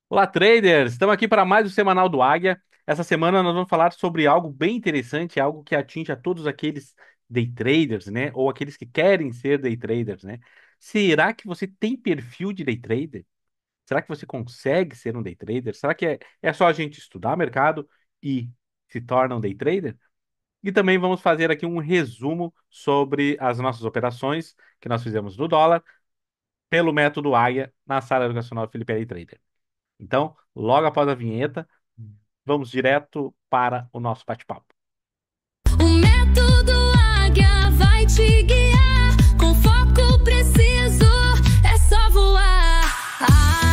Olá, traders! Estamos aqui para mais um Semanal do Águia. Essa semana nós vamos falar sobre algo bem interessante, algo que atinge a todos aqueles day traders, né? Ou aqueles que querem ser day traders, né? Será que você tem perfil de day trader? Será que você consegue ser um day trader? Será que é só a gente estudar mercado e se torna um day trader? E também vamos fazer aqui um resumo sobre as nossas operações que nós fizemos no dólar pelo método Águia na sala educacional Felipe Day Trader. Então, logo após a vinheta, vamos direto para o nosso bate-papo. O método Águia vai te guiar com foco preciso. É só voar.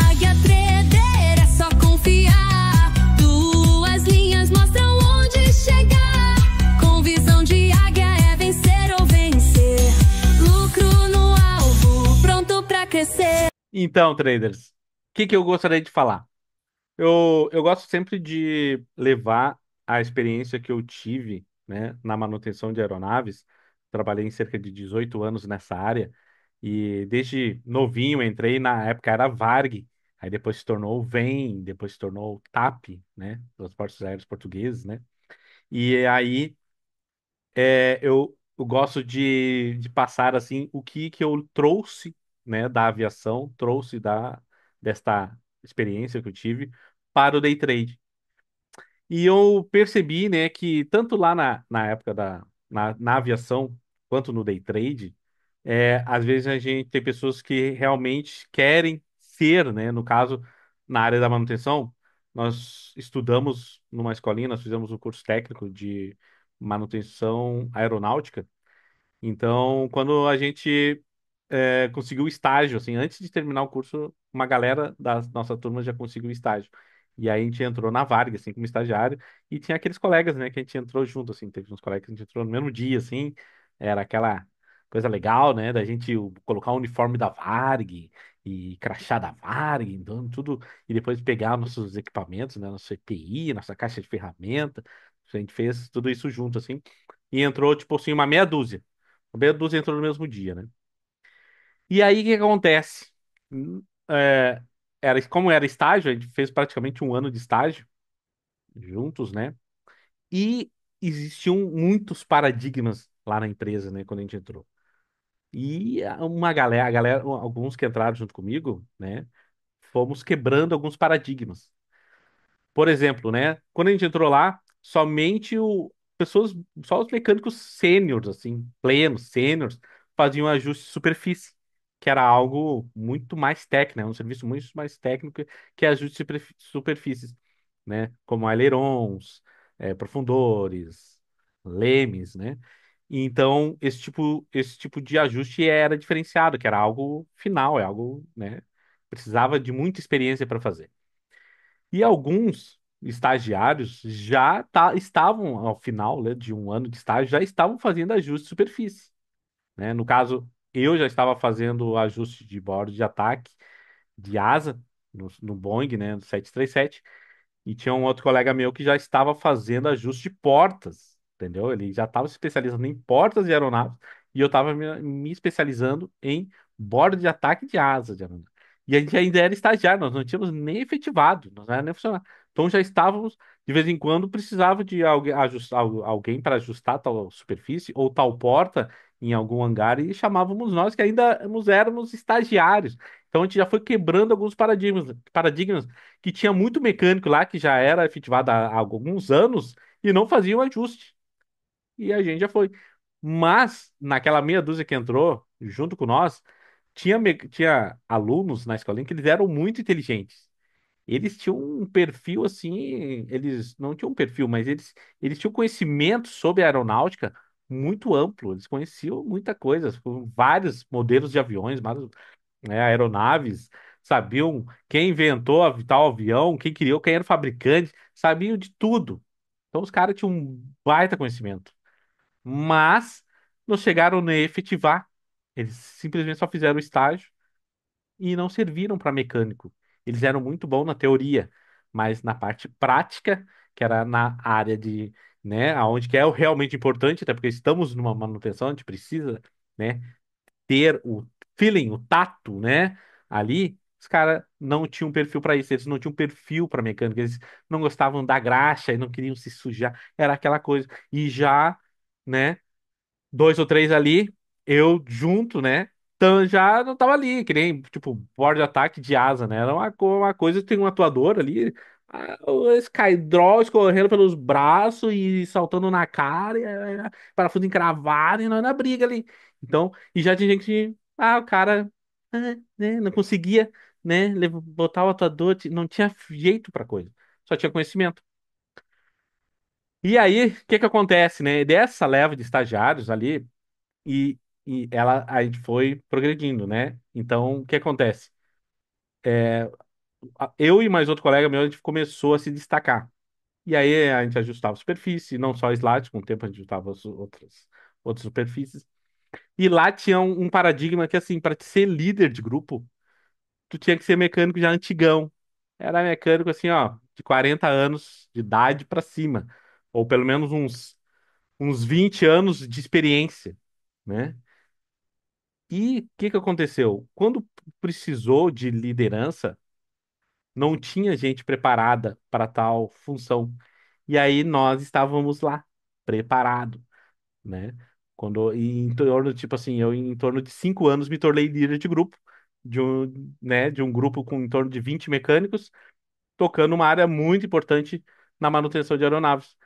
Águia Trader é só confiar. Duas linhas mostram onde chegar. Com visão de águia é vencer ou vencer. Lucro no alvo, pronto pra crescer. Então, traders, o que eu gostaria de falar? Eu gosto sempre de levar a experiência que eu tive, né, na manutenção de aeronaves. Trabalhei em cerca de 18 anos nessa área e desde novinho entrei, na época era Varg, aí depois se tornou VEM, depois se tornou TAP, né, Transportes Aéreos Portugueses, né? E aí eu gosto de passar assim o que eu trouxe, né, da aviação, trouxe desta experiência que eu tive para o day trade. E eu percebi, né, que tanto lá na época na aviação quanto no day trade, às vezes a gente tem pessoas que realmente querem ser, né, no caso, na área da manutenção, nós estudamos numa escolinha, nós fizemos um curso técnico de manutenção aeronáutica. Então, quando a gente conseguiu o estágio, assim, antes de terminar o curso, uma galera da nossa turma já conseguiu o estágio. E aí a gente entrou na Varg, assim, como estagiário, e tinha aqueles colegas, né, que a gente entrou junto, assim, teve uns colegas que a gente entrou no mesmo dia, assim, era aquela coisa legal, né, da gente colocar o uniforme da Varg e crachá da Varg, então tudo, e depois pegar nossos equipamentos, né, nosso EPI, nossa caixa de ferramenta, a gente fez tudo isso junto, assim, e entrou, tipo assim, uma meia dúzia. Uma meia dúzia entrou no mesmo dia, né? E aí, o que acontece? Hum, é, como era estágio, a gente fez praticamente um ano de estágio juntos, né? E existiam muitos paradigmas lá na empresa, né? Quando a gente entrou. E alguns que entraram junto comigo, né? Fomos quebrando alguns paradigmas. Por exemplo, né? Quando a gente entrou lá, pessoas, só os mecânicos sêniors, assim, plenos, sêniors, faziam ajuste de superfície, que era algo muito mais técnico, né? Um serviço muito mais técnico que ajuste de superfícies, né? Como ailerons, profundores, lemes, né? E então, esse tipo de ajuste era diferenciado, que era algo final, é algo, né? Precisava de muita experiência para fazer. E alguns estagiários estavam, ao final, né, de um ano de estágio, já estavam fazendo ajuste de superfície, né? No caso, eu já estava fazendo ajuste de bordo de ataque, de asa, no Boeing, né, do 737, e tinha um outro colega meu que já estava fazendo ajuste de portas, entendeu? Ele já estava se especializando em portas de aeronaves e eu estava me especializando em bordo de ataque de asa de aeronave. E a gente ainda era estagiário, nós não tínhamos nem efetivado, nós não era nem funcionário. Então já estávamos, de vez em quando, precisava de alguém para ajustar tal superfície ou tal porta em algum hangar e chamávamos nós que ainda éramos estagiários. Então a gente já foi quebrando alguns paradigmas que tinha muito mecânico lá que já era efetivado há alguns anos e não fazia o ajuste. E a gente já foi. Mas, naquela meia dúzia que entrou junto com nós, tinha alunos na escolinha que eles eram muito inteligentes. Eles tinham um perfil assim, eles não tinham um perfil, mas eles tinham conhecimento sobre aeronáutica muito amplo. Eles conheciam muita coisa, vários modelos de aviões, né, aeronaves, sabiam quem inventou tal avião, quem criou, quem era o fabricante, sabiam de tudo. Então os caras tinham um baita conhecimento. Mas não chegaram a efetivar. Eles simplesmente só fizeram o estágio e não serviram para mecânico. Eles eram muito bons na teoria, mas na parte prática, que era na área de, né, aonde que é o realmente importante, até porque estamos numa manutenção, a gente precisa, né, ter o feeling, o tato, né? Ali Os caras não tinham perfil para isso, eles não tinham perfil para mecânica, eles não gostavam da graxa e não queriam se sujar, era aquela coisa. E já, né? Dois ou três ali, eu junto, né? Então já não tava ali, que nem, tipo, board de ataque de asa, né? Era uma coisa que tem um atuador ali, o Skydraw escorrendo pelos braços e saltando na cara, parafuso encravado e nós na briga ali. Então, e já tinha gente que, o cara, né, não conseguia, né, botar o atuador, não tinha jeito pra coisa, só tinha conhecimento. E aí, o que que acontece, né? Dessa leva de estagiários ali, e, e ela a gente foi progredindo, né? Então, o que acontece? Eu e mais outro colega meu, a gente começou a se destacar. E aí a gente ajustava a superfície, não só slides, com o tempo a gente ajustava outras superfícies. E lá tinha um paradigma que, assim, para ser líder de grupo, tu tinha que ser mecânico já antigão. Era mecânico, assim, ó, de 40 anos de idade para cima. Ou pelo menos uns 20 anos de experiência, né? E o que que aconteceu? Quando precisou de liderança, não tinha gente preparada para tal função. E aí nós estávamos lá, preparados, né? Em torno, tipo assim, eu em torno de 5 anos me tornei líder de grupo, de um grupo com em torno de 20 mecânicos, tocando uma área muito importante na manutenção de aeronaves,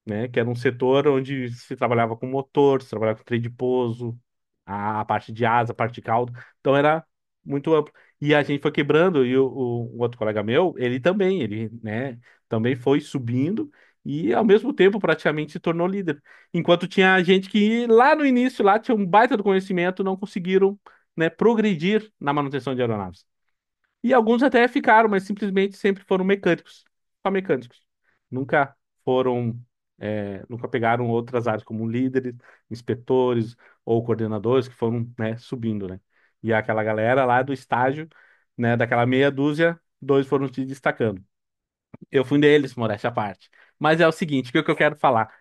né? Que era um setor onde se trabalhava com motor, se trabalhava com trem de pouso, a parte de asa, a parte de cauda. Então era muito amplo. E a gente foi quebrando, e o outro colega meu, ele, né, também foi subindo e ao mesmo tempo praticamente se tornou líder. Enquanto tinha gente que lá no início, lá tinha um baita do conhecimento, não conseguiram, né, progredir na manutenção de aeronaves. E alguns até ficaram, mas simplesmente sempre foram mecânicos, só mecânicos. Nunca foram, nunca pegaram outras áreas como líderes, inspetores ou coordenadores que foram, né, subindo, né? E aquela galera lá do estágio, né, daquela meia dúzia, dois foram se destacando. Eu fui um deles, modéstia à parte. Mas é o seguinte, o que eu quero falar?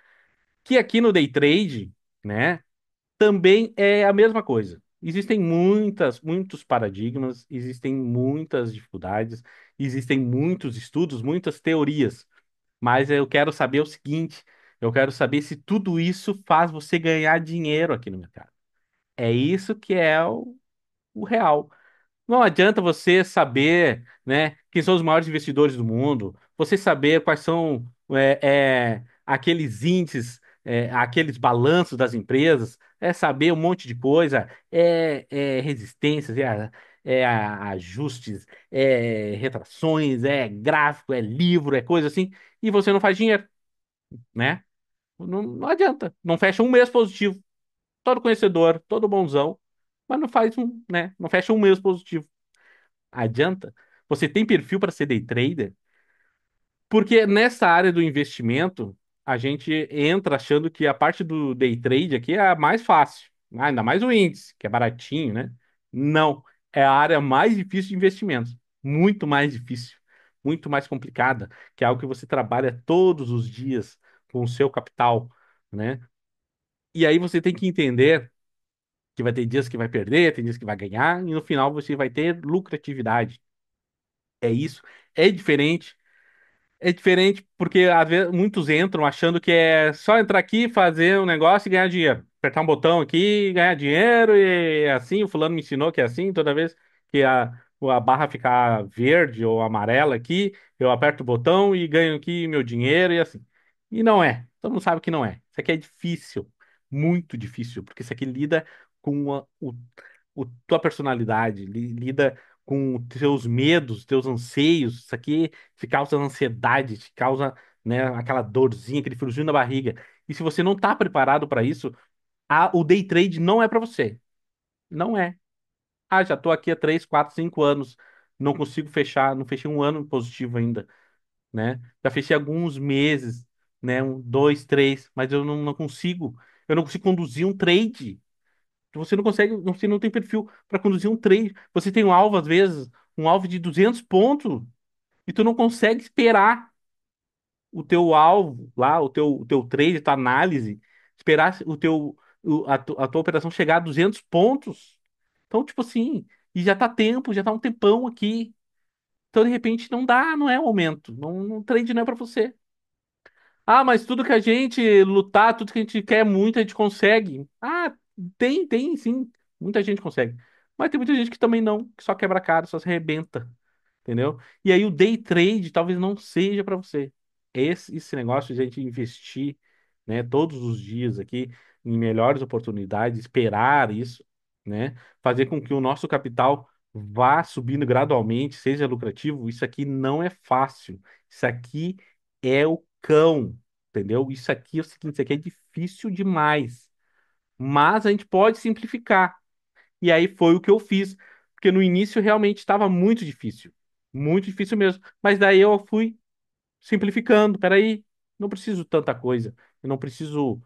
Que aqui no day trade, né? Também é a mesma coisa. Existem muitos paradigmas, existem muitas dificuldades, existem muitos estudos, muitas teorias. Mas eu quero saber o seguinte: eu quero saber se tudo isso faz você ganhar dinheiro aqui no mercado. É isso que é o real. Não adianta você saber, né, quem são os maiores investidores do mundo, você saber quais são aqueles índices, aqueles balanços das empresas, é saber um monte de coisa, resistências, ajustes, retrações, é gráfico, é livro, é coisa assim, e você não faz dinheiro, né? Não adianta. Não fecha um mês positivo. Todo conhecedor, todo bonzão, mas não faz né? Não fecha um mês positivo. Adianta? Você tem perfil para ser day trader? Porque nessa área do investimento, a gente entra achando que a parte do day trade aqui é a mais fácil. Ainda mais o índice, que é baratinho, né? Não. É a área mais difícil de investimentos. Muito mais difícil. Muito mais complicada. Que é algo que você trabalha todos os dias com o seu capital, né? E aí você tem que entender que vai ter dias que vai perder, tem dias que vai ganhar, e no final você vai ter lucratividade. É isso. É diferente. É diferente porque às vezes muitos entram achando que é só entrar aqui, fazer um negócio e ganhar dinheiro. Apertar um botão aqui, e ganhar dinheiro e é assim. O fulano me ensinou que é assim. Toda vez que a barra ficar verde ou amarela aqui, eu aperto o botão e ganho aqui meu dinheiro e assim. E não é. Todo mundo sabe que não é. Isso aqui é difícil. Muito difícil. Porque isso aqui lida com tua personalidade, lida com os teus medos, teus anseios. Isso aqui te causa ansiedade, te causa, né, aquela dorzinha, aquele friozinho na barriga. E se você não está preparado para isso, o day trade não é para você. Não é. Já estou aqui há 3, 4, 5 anos, não consigo fechar, não fechei um ano positivo ainda, né? Já fechei alguns meses, né, dois, três, mas eu não consigo conduzir um trade. Você não consegue, você não tem perfil para conduzir um trade. Você tem um alvo, às vezes, um alvo de 200 pontos, e tu não consegue esperar o teu alvo lá, o teu trade, a tua análise, esperar a tua operação chegar a 200 pontos. Então, tipo assim, e já tá tempo, já tá um tempão aqui. Então, de repente, não dá, não é o momento. Não, não trade não é pra você. Ah, mas tudo que a gente lutar, tudo que a gente quer muito, a gente consegue. Ah, tem, sim. Muita gente consegue. Mas tem muita gente que também não, que só quebra a cara, só se arrebenta. Entendeu? E aí o day trade talvez não seja para você. Esse negócio de a gente investir, né, todos os dias aqui em melhores oportunidades, esperar isso, né, fazer com que o nosso capital vá subindo gradualmente, seja lucrativo, isso aqui não é fácil. Isso aqui é o cão, entendeu? Isso aqui é o seguinte, isso aqui é difícil demais. Mas a gente pode simplificar. E aí foi o que eu fiz, porque no início realmente estava muito difícil mesmo. Mas daí eu fui simplificando. Peraí, não preciso tanta coisa, eu não preciso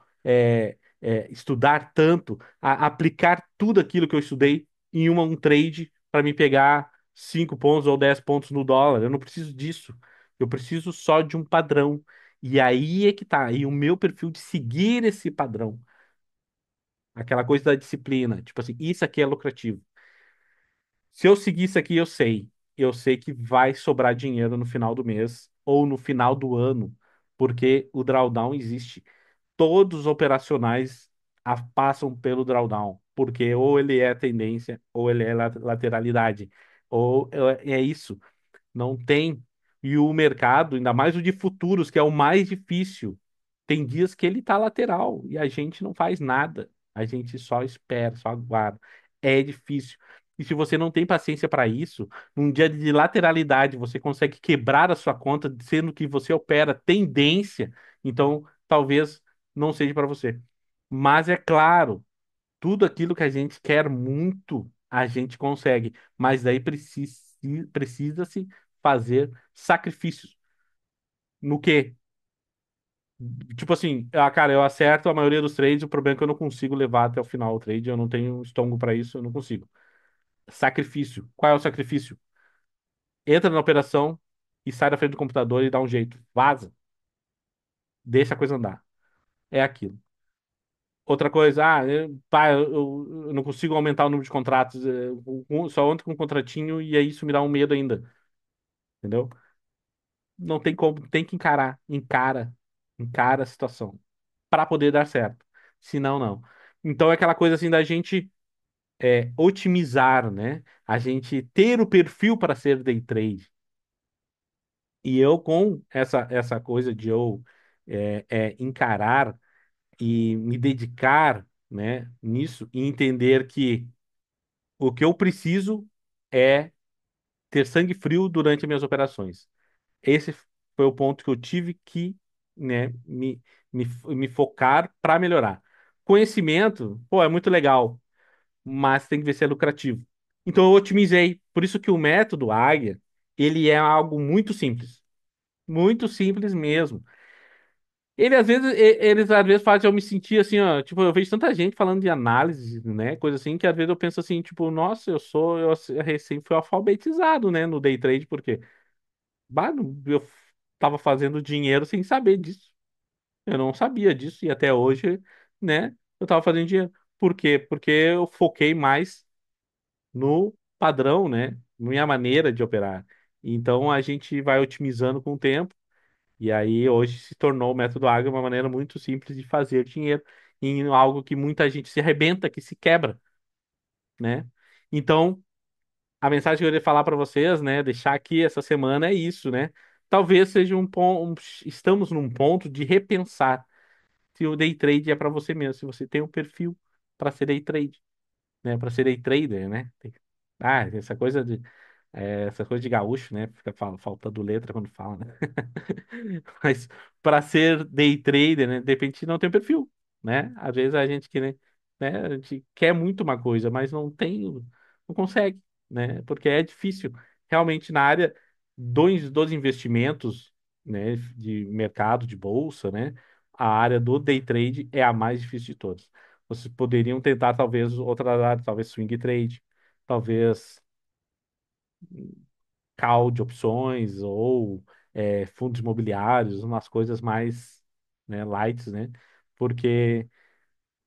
estudar tanto, aplicar tudo aquilo que eu estudei em um trade para me pegar 5 pontos ou 10 pontos no dólar. Eu não preciso disso. Eu preciso só de um padrão. E aí é que tá, e o meu perfil de seguir esse padrão, aquela coisa da disciplina, tipo assim, isso aqui é lucrativo. Se eu seguir isso aqui, eu sei. Eu sei que vai sobrar dinheiro no final do mês ou no final do ano, porque o drawdown existe. Todos os operacionais passam pelo drawdown, porque ou ele é tendência, ou ele é lateralidade, ou é isso. Não tem. E o mercado, ainda mais o de futuros, que é o mais difícil, tem dias que ele tá lateral e a gente não faz nada. A gente só espera, só aguarda. É difícil. E se você não tem paciência para isso, num dia de lateralidade você consegue quebrar a sua conta, sendo que você opera tendência, então talvez não seja para você. Mas é claro, tudo aquilo que a gente quer muito, a gente consegue. Mas daí precisa-se fazer sacrifícios. No quê? Tipo assim, cara, eu acerto a maioria dos trades, o problema é que eu não consigo levar até o final o trade, eu não tenho estômago para isso, eu não consigo. Sacrifício. Qual é o sacrifício? Entra na operação e sai da frente do computador e dá um jeito. Vaza. Deixa a coisa andar. É aquilo. Outra coisa, pá, eu não consigo aumentar o número de contratos, só entro com um contratinho e aí isso me dá um medo ainda, entendeu? Não tem como, tem que encarar, encara a situação para poder dar certo. Senão, não. Então é aquela coisa assim da gente otimizar, né? A gente ter o perfil para ser day trade. E eu com essa coisa de eu encarar e me dedicar, né, nisso e entender que o que eu preciso é ter sangue frio durante as minhas operações. Esse foi o ponto que eu tive que, né, me focar para melhorar. Conhecimento, pô, é muito legal, mas tem que ver se é lucrativo. Então eu otimizei. Por isso que o método Águia, ele é algo muito simples mesmo. Eles às vezes fazem eu me sentir assim, ó, tipo, eu vejo tanta gente falando de análise, né, coisa assim, que às vezes eu penso assim, tipo, nossa, eu recém fui alfabetizado, né, no day trade, porque eu tava fazendo dinheiro sem saber disso. Eu não sabia disso e até hoje, né, eu tava fazendo dinheiro. Por quê? Porque eu foquei mais no padrão, né, minha maneira de operar. Então a gente vai otimizando com o tempo. E aí hoje se tornou o método Agro uma maneira muito simples de fazer dinheiro em algo que muita gente se arrebenta, que se quebra, né? Então, a mensagem que eu queria falar para vocês, né, deixar aqui essa semana é isso, né? Talvez seja um ponto, estamos num ponto de repensar se o day trade é para você mesmo, se você tem um perfil para ser day trade, né, para ser day trader, né? Essa coisa de gaúcho, né? Fica faltando letra quando fala, né? Mas para ser day trader, né? De repente não tem perfil, né? Às vezes a gente que, né? A gente quer muito uma coisa, mas não consegue, né? Porque é difícil. Realmente na área dos investimentos, né? De mercado, de bolsa, né? A área do day trade é a mais difícil de todas. Vocês poderiam tentar talvez outra área, talvez swing trade, talvez call de opções ou fundos imobiliários, umas coisas mais, né, lights, né? Porque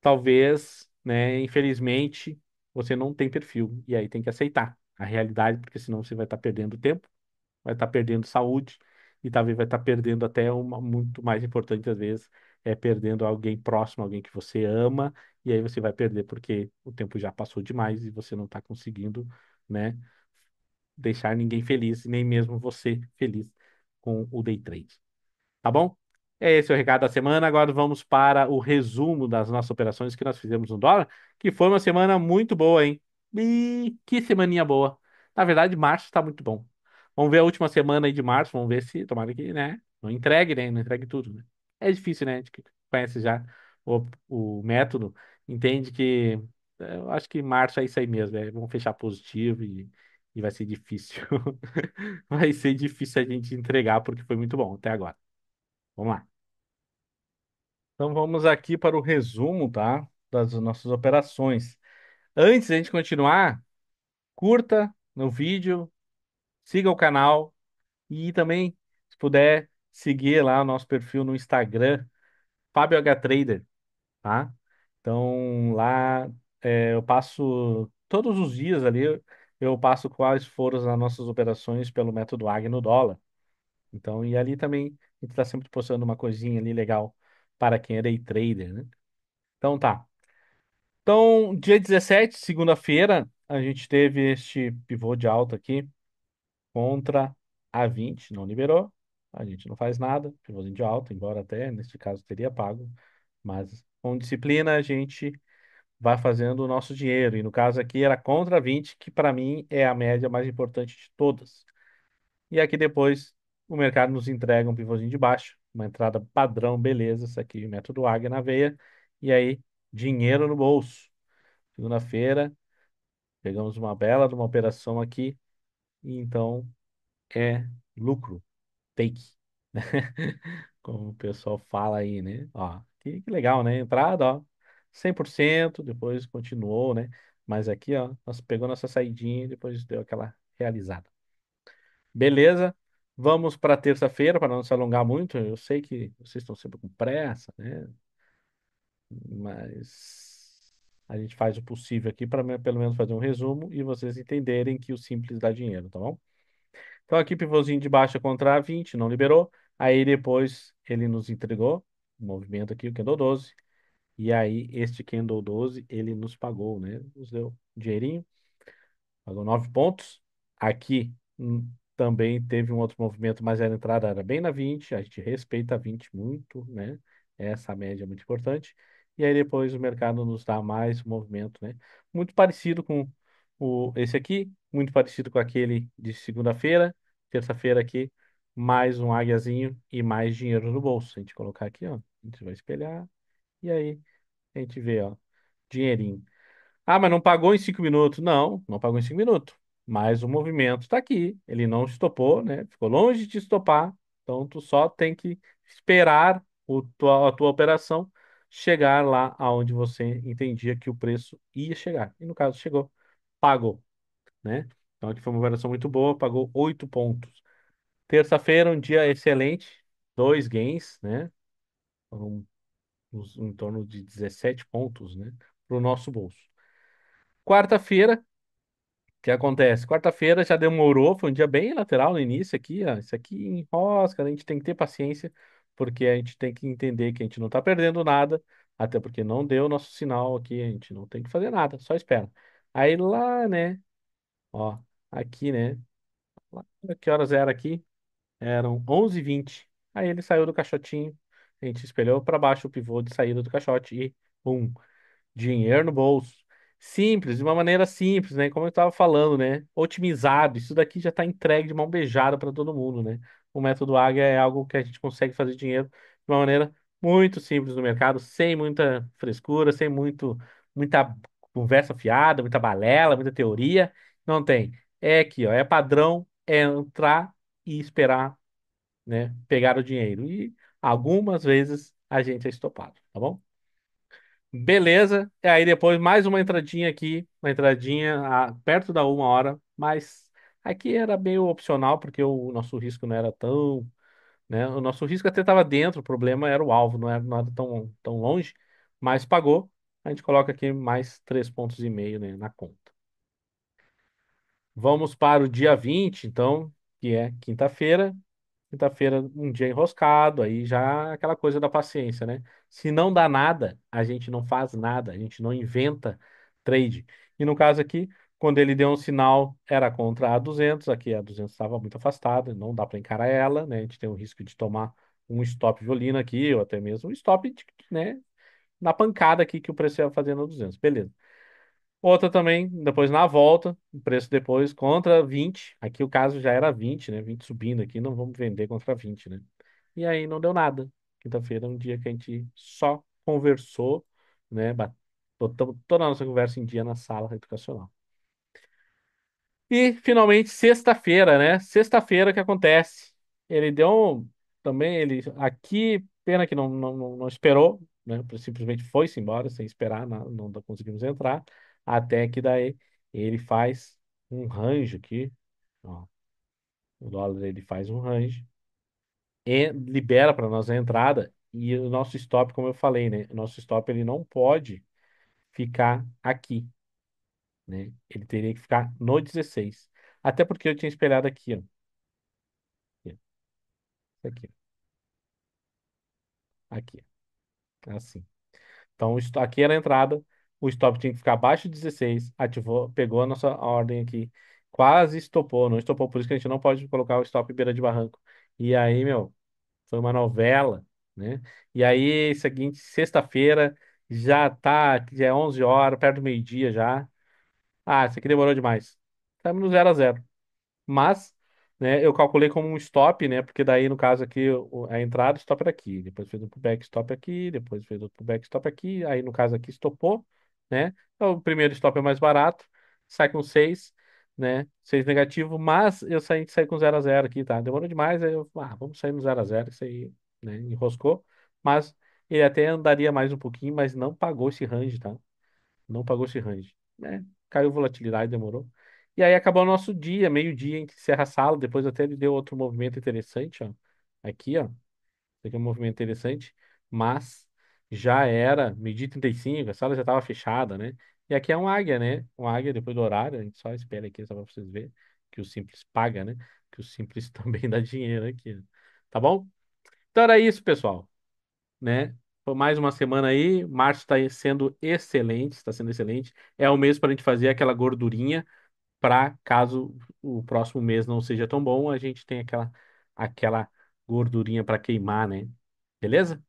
talvez, né, infelizmente, você não tem perfil. E aí tem que aceitar a realidade, porque senão você vai estar perdendo tempo, vai estar perdendo saúde e talvez vai estar perdendo até uma muito mais importante às vezes, é perdendo alguém próximo, alguém que você ama, e aí você vai perder porque o tempo já passou demais e você não está conseguindo, né, deixar ninguém feliz, nem mesmo você feliz com o day trade. Tá bom? É esse o recado da semana. Agora vamos para o resumo das nossas operações que nós fizemos no dólar, que foi uma semana muito boa, hein? E que semaninha boa. Na verdade, março está muito bom. Vamos ver a última semana aí de março, vamos ver se, tomara que, né, não entregue, né, não entregue tudo, né? É difícil, né? A gente que conhece já o método, entende que eu acho que março é isso aí mesmo, vamos fechar positivo e vai ser difícil. Vai ser difícil a gente entregar porque foi muito bom até agora. Vamos lá. Então vamos aqui para o resumo, tá? Das nossas operações. Antes de a gente continuar, curta no vídeo, siga o canal e também, se puder, seguir lá o nosso perfil no Instagram, Fábio H Trader, tá? Então lá eu passo todos os dias ali, eu passo quais foram as nossas operações pelo método AG no dólar. Então, e ali também a gente está sempre postando uma coisinha ali legal para quem é day trader, né? Então tá. Então, dia 17, segunda-feira, a gente teve este pivô de alta aqui contra a 20, não liberou. A gente não faz nada, pivôzinho de alta, embora até neste caso teria pago, mas com disciplina a gente vai fazendo o nosso dinheiro. E no caso aqui era contra a 20, que para mim é a média mais importante de todas. E aqui depois o mercado nos entrega um pivôzinho de baixo, uma entrada padrão, beleza, isso aqui, método águia na veia. E aí, dinheiro no bolso. Segunda-feira. Pegamos uma bela de uma operação aqui, e então é lucro, take, como o pessoal fala aí, né? Ó, que legal, né? Entrada, ó, 100%, depois continuou, né? Mas aqui, ó, nós pegou nossa saidinha e depois deu aquela realizada. Beleza? Vamos para terça-feira, para não se alongar muito. Eu sei que vocês estão sempre com pressa, né? Mas a gente faz o possível aqui para pelo menos fazer um resumo e vocês entenderem que o simples dá dinheiro, tá bom? Então aqui pivôzinho de baixa contra a 20, não liberou. Aí depois ele nos entregou o movimento aqui, o Candle 12. E aí este Candle 12 ele nos pagou, né? Nos deu um dinheirinho. Pagou 9 pontos. Aqui também teve um outro movimento, mas a entrada era bem na 20. A gente respeita a 20 muito, né? Essa média é muito importante. E aí depois o mercado nos dá mais movimento, né? Muito parecido com esse aqui, muito parecido com aquele de segunda-feira. Terça-feira aqui, mais um águiazinho e mais dinheiro no bolso. Se a gente colocar aqui, ó, a gente vai espelhar. E aí a gente vê, ó, dinheirinho. Ah, mas não pagou em 5 minutos. Não, não pagou em 5 minutos. Mas o movimento está aqui. Ele não estopou, né? Ficou longe de estopar. Então, tu só tem que esperar a tua operação chegar lá aonde você entendia que o preço ia chegar. E no caso, chegou, pagou, né? Então, aqui foi uma operação muito boa, pagou 8 pontos. Terça-feira, um dia excelente, dois gains, né? Foram em torno de 17 pontos, né? Para o nosso bolso. Quarta-feira, o que acontece? Quarta-feira já demorou, foi um dia bem lateral no início aqui, ó. Isso aqui enrosca, a gente tem que ter paciência, porque a gente tem que entender que a gente não tá perdendo nada, até porque não deu o nosso sinal aqui, a gente não tem que fazer nada, só espera. Aí lá, né, ó, aqui, né, lá, que horas era aqui? Eram 11h20. Aí ele saiu do caixotinho, a gente espelhou para baixo o pivô de saída do caixote e, pum, dinheiro no bolso. Simples, de uma maneira simples, né? Como eu estava falando, né? Otimizado. Isso daqui já está entregue de mão beijada para todo mundo, né? O método Águia é algo que a gente consegue fazer dinheiro de uma maneira muito simples no mercado, sem muita frescura, sem muita conversa fiada, muita balela, muita teoria. Não tem. É aqui, ó. É padrão, é entrar e esperar, né? Pegar o dinheiro. E algumas vezes a gente é estopado, tá bom? Beleza. E aí depois mais uma entradinha aqui, uma entradinha perto da 1 hora, mas aqui era meio opcional porque o nosso risco não era tão, né? O nosso risco até estava dentro, o problema era o alvo, não era tão longe, mas pagou. a gente coloca aqui mais 3,5 pontos, né, na conta. Vamos para o dia 20, então, que é quinta-feira. Quinta-feira, um dia enroscado, aí já aquela coisa da paciência, né? Se não dá nada, a gente não faz nada, a gente não inventa trade. E no caso aqui, quando ele deu um sinal, era contra a 200, aqui a 200 estava muito afastada, não dá para encarar ela, né? A gente tem o risco de tomar um stop violino aqui, ou até mesmo um stop, né? Na pancada aqui que o preço ia fazer no 200. Beleza. Outra também, depois na volta, o preço depois contra 20. Aqui o caso já era 20, né? 20 subindo aqui, não vamos vender contra 20, né? E aí não deu nada. Quinta-feira é um dia que a gente só conversou, né? Botamos toda a nossa conversa em dia na sala educacional. E finalmente sexta-feira, né? Sexta-feira que acontece. Ele deu também, ele aqui, pena que não esperou, né? Simplesmente foi-se embora sem esperar, não conseguimos entrar. Até que daí ele faz um range aqui, ó. O dólar ele faz um range e libera para nós a entrada. E o nosso stop, como eu falei, né? O nosso stop ele não pode ficar aqui, né? Ele teria que ficar no 16. Até porque eu tinha esperado aqui, ó. Aqui, aqui, assim. Então, aqui era a entrada, o stop tinha que ficar abaixo de 16, ativou, pegou a nossa ordem aqui, quase estopou, não estopou, por isso que a gente não pode colocar o stop beira de barranco. E aí, meu, foi uma novela, né? E aí, seguinte, sexta-feira, já é 11 horas, perto do meio-dia já. Ah, isso aqui demorou demais. Estamos no 0 a 0. Mas, né, eu calculei como um stop, né? Porque daí, no caso aqui, a entrada, o stop era aqui. Depois fez um pullback stop aqui, depois fez outro pullback stop aqui. Aí, no caso aqui, estopou, né? Então, o primeiro stop é mais barato, sai com 6, né? 6 negativo, mas eu saí com 0 a 0 aqui, tá? Demorou demais, aí eu, vamos sair no 0 a 0 isso aí, né? Enroscou. Mas ele até andaria mais um pouquinho, mas não pagou esse range, tá? Não pagou esse range, né? Caiu volatilidade, demorou. E aí acabou o nosso dia, meio-dia, a gente encerra a sala. Depois até ele deu outro movimento interessante, ó. Aqui, ó. Esse aqui é um movimento interessante, mas já era meio-dia e 35, a sala já estava fechada, né? E aqui é um águia, né? Um águia depois do horário, a gente só espera aqui só para vocês verem que o Simples paga, né? Que o Simples também dá dinheiro aqui, né? Tá bom? Então era isso, pessoal, né? Foi mais uma semana aí. Março está sendo excelente, está sendo excelente. É o mês para a gente fazer aquela gordurinha para caso o próximo mês não seja tão bom, a gente tem aquela gordurinha para queimar, né? Beleza?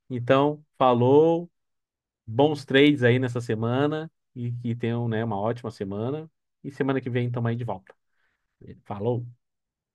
Então, falou, bons trades aí nessa semana e que tenham, né, uma ótima semana. E semana que vem estamos aí de volta. Falou!